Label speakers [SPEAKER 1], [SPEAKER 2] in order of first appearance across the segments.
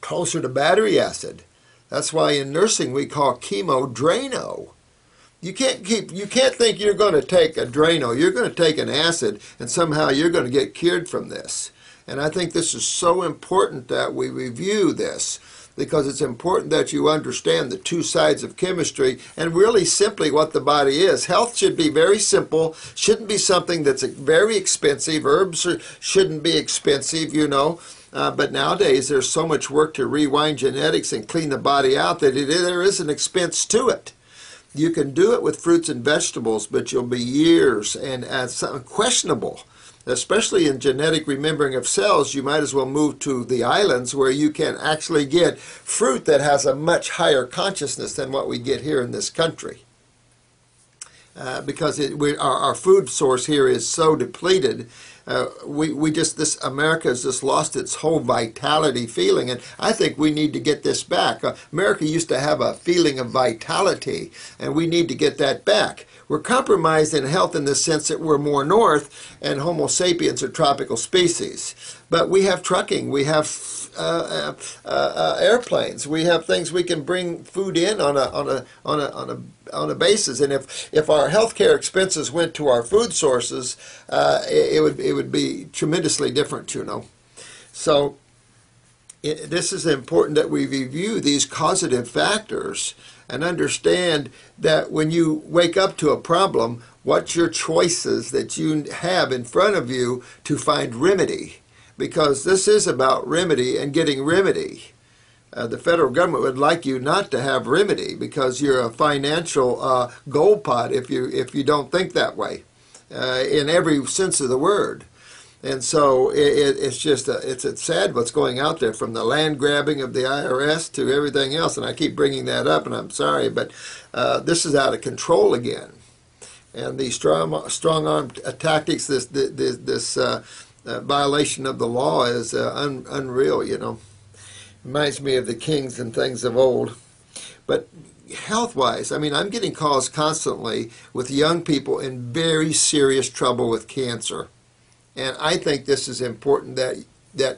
[SPEAKER 1] closer to battery acid. That's why in nursing we call chemo Drano. You can't think you're going to take a Drano. You're going to take an acid, and somehow you're going to get cured from this. And I think this is so important that we review this, because it's important that you understand the two sides of chemistry and really simply what the body is. Health should be very simple, shouldn't be something that's very expensive. Herbs shouldn't be expensive, you know. But nowadays there's so much work to rewind genetics and clean the body out that there is an expense to it. You can do it with fruits and vegetables, but you'll be years and questionable. Especially in genetic remembering of cells, you might as well move to the islands where you can actually get fruit that has a much higher consciousness than what we get here in this country. Because our food source here is so depleted. America has just lost its whole vitality feeling, and I think we need to get this back. America used to have a feeling of vitality, and we need to get that back. We're compromised in health in the sense that we're more north, and Homo sapiens are tropical species. But we have trucking, we have airplanes, we have things we can bring food in on a basis. And if our healthcare expenses went to our food sources, it would be tremendously different, you know. So this is important that we review these causative factors and understand that when you wake up to a problem, what's your choices that you have in front of you to find remedy? Because this is about remedy and getting remedy. The federal government would like you not to have remedy because you're a financial gold pot if you don't think that way, in every sense of the word. And so it's just it's sad what's going out there, from the land grabbing of the IRS to everything else. And I keep bringing that up, and I'm sorry, but this is out of control again. And these strong-arm tactics, this violation of the law is unreal, you know. Reminds me of the kings and things of old. But health-wise, I mean, I'm getting calls constantly with young people in very serious trouble with cancer. And I think this is important that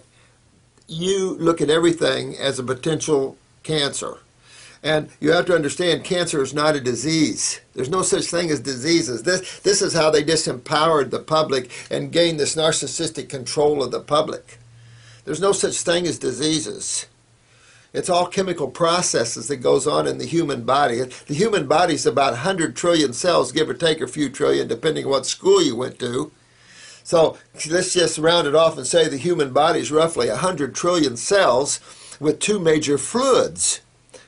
[SPEAKER 1] you look at everything as a potential cancer. And you have to understand, cancer is not a disease. There's no such thing as diseases. This is how they disempowered the public and gained this narcissistic control of the public. There's no such thing as diseases. It's all chemical processes that goes on in the human body. The human body is about 100 trillion cells, give or take a few trillion, depending on what school you went to. So let's just round it off and say the human body is roughly 100 trillion cells with two major fluids.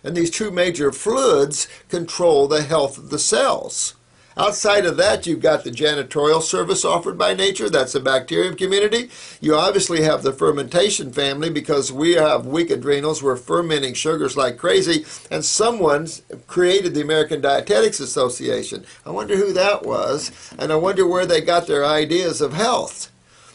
[SPEAKER 1] And these two major fluids control the health of the cells. Outside of that, you've got the janitorial service offered by nature. That's the bacterium community. You obviously have the fermentation family, because we have weak adrenals. We're fermenting sugars like crazy. And someone created the American Dietetics Association. I wonder who that was, and I wonder where they got their ideas of health.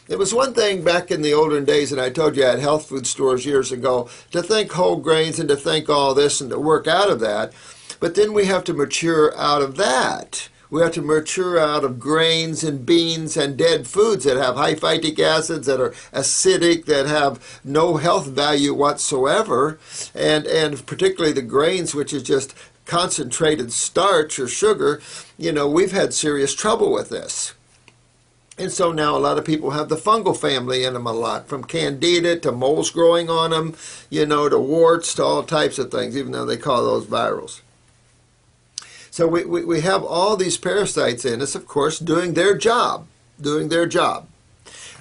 [SPEAKER 1] It was one thing back in the olden days, and I told you I had health food stores years ago, to think whole grains and to think all this and to work out of that. But then we have to mature out of that. We have to mature out of grains and beans and dead foods that have high phytic acids, that are acidic, that have no health value whatsoever, and particularly the grains, which is just concentrated starch or sugar. You know, we've had serious trouble with this. And so now a lot of people have the fungal family in them a lot, from candida to moles growing on them, you know, to warts, to all types of things, even though they call those virals. So we have all these parasites in us, of course, doing their job.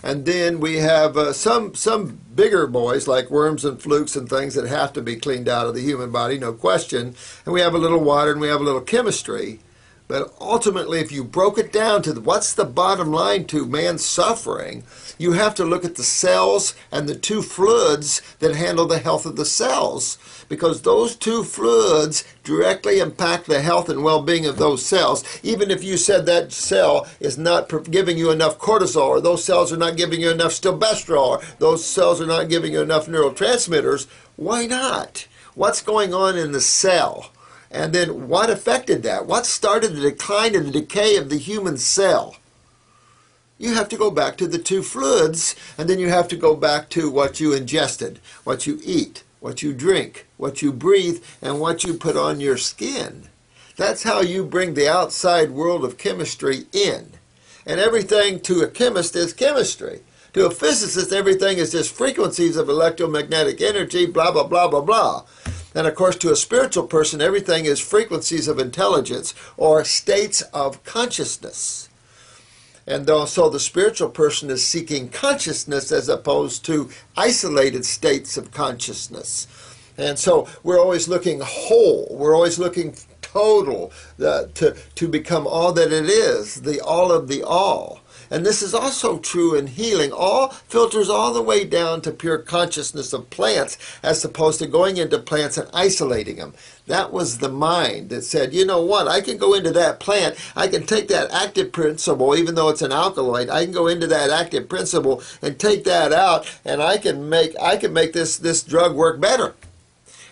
[SPEAKER 1] And then we have some bigger boys like worms and flukes and things that have to be cleaned out of the human body, no question. And we have a little water and we have a little chemistry. But ultimately, if you broke it down to what's the bottom line to man's suffering, you have to look at the cells and the two fluids that handle the health of the cells, because those two fluids directly impact the health and well-being of those cells. Even if you said that cell is not giving you enough cortisol, or those cells are not giving you enough stilbestrol, or those cells are not giving you enough neurotransmitters, why not? What's going on in the cell? And then what affected that? What started the decline and the decay of the human cell? You have to go back to the two fluids, and then you have to go back to what you ingested, what you eat, what you drink, what you breathe, and what you put on your skin. That's how you bring the outside world of chemistry in. And everything to a chemist is chemistry. To a physicist, everything is just frequencies of electromagnetic energy, blah, blah, blah, blah, blah. And of course, to a spiritual person, everything is frequencies of intelligence or states of consciousness. And so the spiritual person is seeking consciousness as opposed to isolated states of consciousness. And so we're always looking whole. We're always looking total, to become all that it is, the all of the all. And this is also true in healing. All filters all the way down to pure consciousness of plants, as opposed to going into plants and isolating them. That was the mind that said, you know what, I can go into that plant, I can take that active principle, even though it's an alkaloid, I can go into that active principle and take that out, and I can make this drug work better.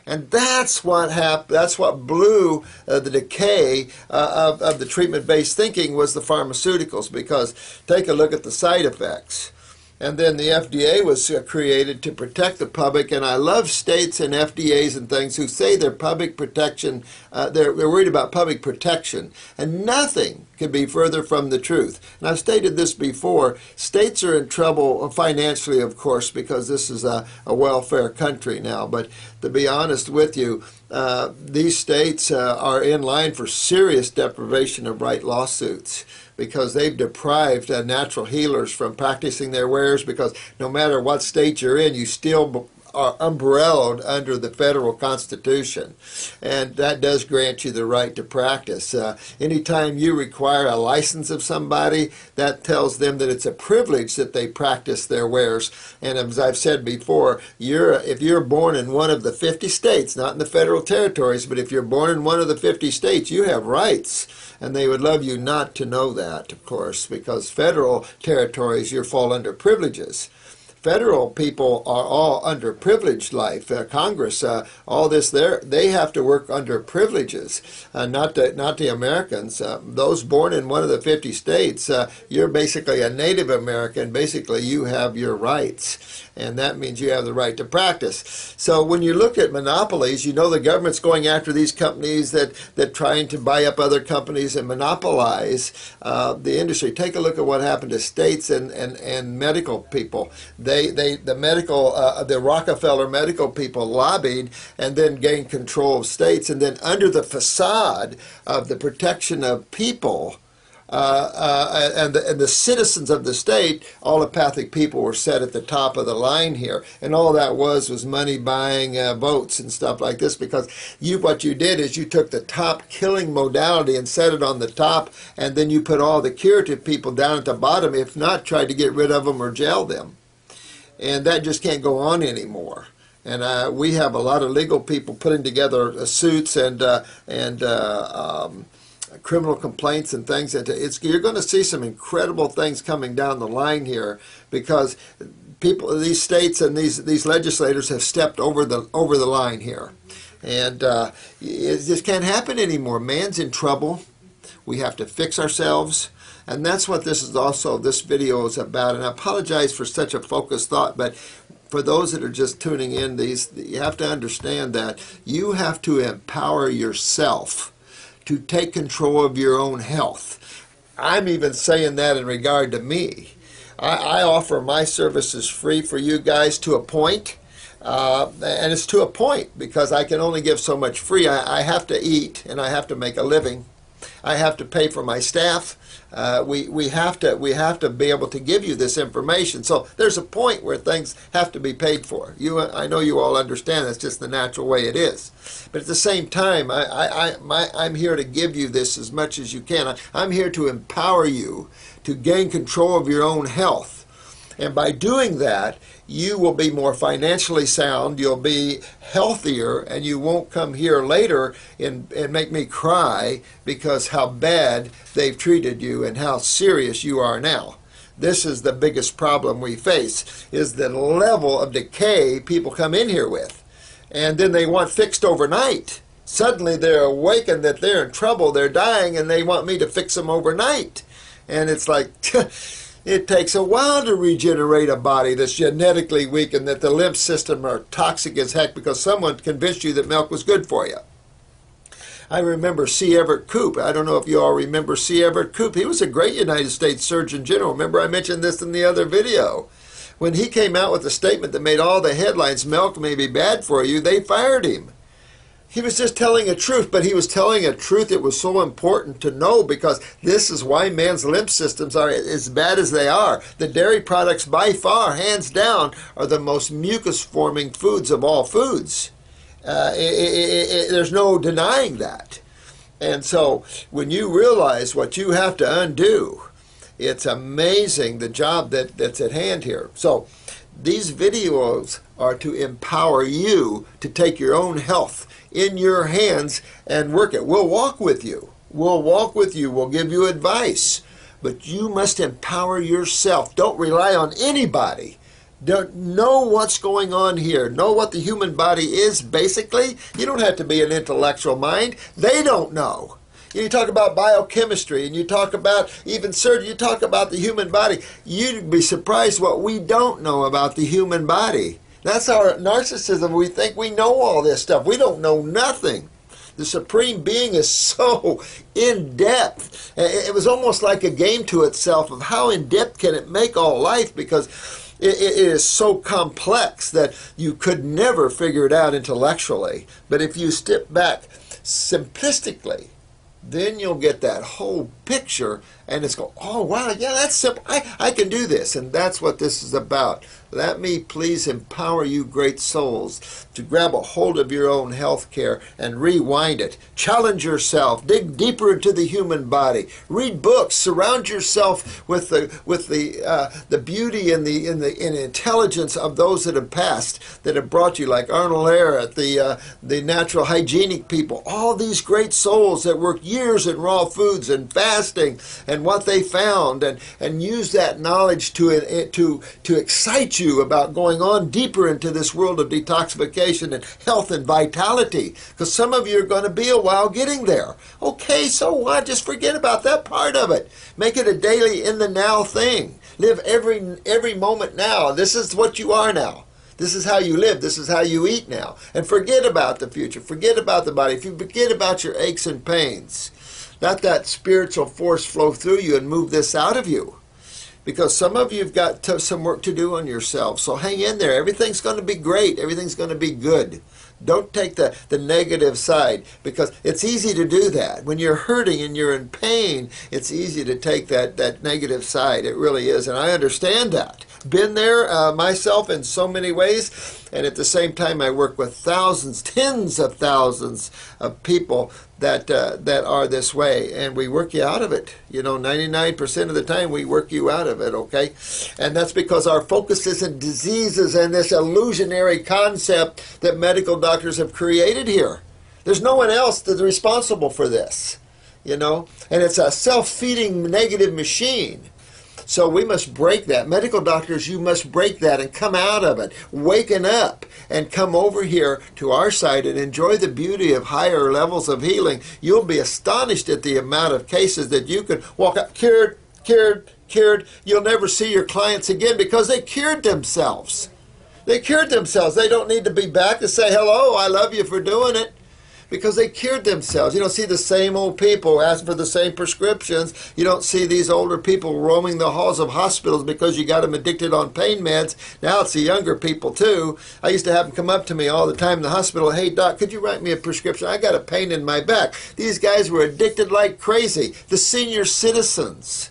[SPEAKER 1] And that's what happened. That's what blew the decay of the treatment-based thinking, was the pharmaceuticals. Because take a look at the side effects. And then the FDA was created to protect the public. And I love states and FDAs and things who say they're public protection. They're worried about public protection. And nothing could be further from the truth. And I've stated this before. States are in trouble financially, of course, because this is a welfare country now. But to be honest with you, these states are in line for serious deprivation of right lawsuits, because they've deprived natural healers from practicing their wares, because no matter what state you're in, you still are umbrellaed under the federal Constitution. And that does grant you the right to practice. Anytime you require a license of somebody, that tells them that it's a privilege that they practice their wares. And as I've said before, if you're born in one of the 50 states, not in the federal territories, but if you're born in one of the 50 states, you have rights. And they would love you not to know that, of course, because federal territories, you fall under privileges. Federal people are all under privileged life. Congress, all this there, they have to work under privileges, not the Americans. Those born in one of the 50 states, you're basically a Native American. Basically, you have your rights, and that means you have the right to practice. So when you look at monopolies, you know the government's going after these companies that trying to buy up other companies and monopolize the industry. Take a look at what happened to states and medical people. The Rockefeller medical people lobbied and then gained control of states, and then under the facade of the protection of people and the citizens of the state, allopathic people were set at the top of the line here, and all that was money buying votes and stuff like this. Because what you did is you took the top killing modality and set it on the top, and then you put all the curative people down at the bottom, if not tried to get rid of them or jail them. And that just can't go on anymore. And we have a lot of legal people putting together suits and criminal complaints and things. You're going to see some incredible things coming down the line here, because these states and these legislators have stepped over the line here, and it just can't happen anymore. Man's in trouble. We have to fix ourselves. And that's what this video is about. And I apologize for such a focused thought, but for those that are just tuning in, you have to understand that you have to empower yourself to take control of your own health. I'm even saying that in regard to me. I offer my services free for you guys to a point. And it's to a point, because I can only give so much free. I have to eat, and I have to make a living. I have to pay for my staff. We have to be able to give you this information. So there's a point where things have to be paid for. I know you all understand that's just the natural way it is. But at the same time, I'm here to give you this as much as you can. I'm here to empower you to gain control of your own health. And by doing that, you will be more financially sound, you'll be healthier, and you won't come here later and make me cry because how bad they've treated you and how serious you are now. This is the biggest problem we face, is the level of decay people come in here with. And then they want fixed overnight. Suddenly they're awakened that they're in trouble, they're dying, and they want me to fix them overnight. And it's like... It takes a while to regenerate a body that's genetically weak and that the lymph system are toxic as heck because someone convinced you that milk was good for you. I remember C. Everett Koop. I don't know if you all remember C. Everett Koop. He was a great United States Surgeon General. Remember I mentioned this in the other video. When he came out with a statement that made all the headlines, milk may be bad for you, they fired him. He was just telling a truth, but he was telling a truth that was so important to know because this is why man's lymph systems are as bad as they are. The dairy products by far, hands down, are the most mucus-forming foods of all foods. There's no denying that. And so when you realize what you have to undo, it's amazing the job that's at hand here. So these videos are to empower you to take your own health in your hands and work it. We'll walk with you. We'll walk with you. We'll give you advice. But you must empower yourself. Don't rely on anybody. Don't know what's going on here. Know what the human body is, basically. You don't have to be an intellectual mind. They don't know. You talk about biochemistry and you talk about even surgery, you talk about the human body. You'd be surprised what we don't know about the human body. That's our narcissism. We think we know all this stuff. We don't know nothing. The Supreme Being is so in-depth. It was almost like a game to itself of how in-depth can it make all life because it is so complex that you could never figure it out intellectually. But if you step back simplistically, then you'll get that whole picture and it's go, oh wow, yeah, that's simple. I can do this. And that's what this is about. Let me please empower you great souls to grab a hold of your own health care and rewind it. Challenge yourself. Dig deeper into the human body. Read books. Surround yourself with the beauty and the intelligence of those that have passed, that have brought you, like Arnold Ehret, the natural hygienic people. All these great souls that worked years in raw foods and fasting and what they found, and use that knowledge to excite you about going on deeper into this world of detoxification and health and vitality, because some of you are going to be a while getting there. Okay, so what? Just forget about that part of it. Make it a daily in the now thing. Live every moment now. This is what you are now. This is how you live. This is how you eat now. And forget about the future. Forget about the body. If you forget about your aches and pains, let that spiritual force flow through you and move this out of you. Because some of you have got some work to do on yourself. So hang in there. Everything's going to be great. Everything's going to be good. Don't take the negative side, because it's easy to do that. When you're hurting and you're in pain, it's easy to take that negative side. It really is. And I understand that. Been there myself in so many ways. And at the same time, I work with thousands, tens of thousands of people that are this way, and we work you out of it. 99% of the time we work you out of it, okay? And that's because our focus isn't diseases and this illusionary concept that medical doctors have created here. There's no one else that's responsible for this, and it's a self-feeding negative machine. So we must break that. Medical doctors, you must break that and come out of it, waken up, and come over here to our side and enjoy the beauty of higher levels of healing. You'll be astonished at the amount of cases that you can walk out, cured. You'll never see your clients again because they cured themselves. They cured themselves. They don't need to be back to say, hello, I love you for doing it. Because they cured themselves. You don't see the same old people asking for the same prescriptions. You don't see these older people roaming the halls of hospitals because you got them addicted on pain meds. Now it's the younger people too. I used to have them come up to me all the time in the hospital. Hey doc, could you write me a prescription? I got a pain in my back. These guys were addicted like crazy. The senior citizens.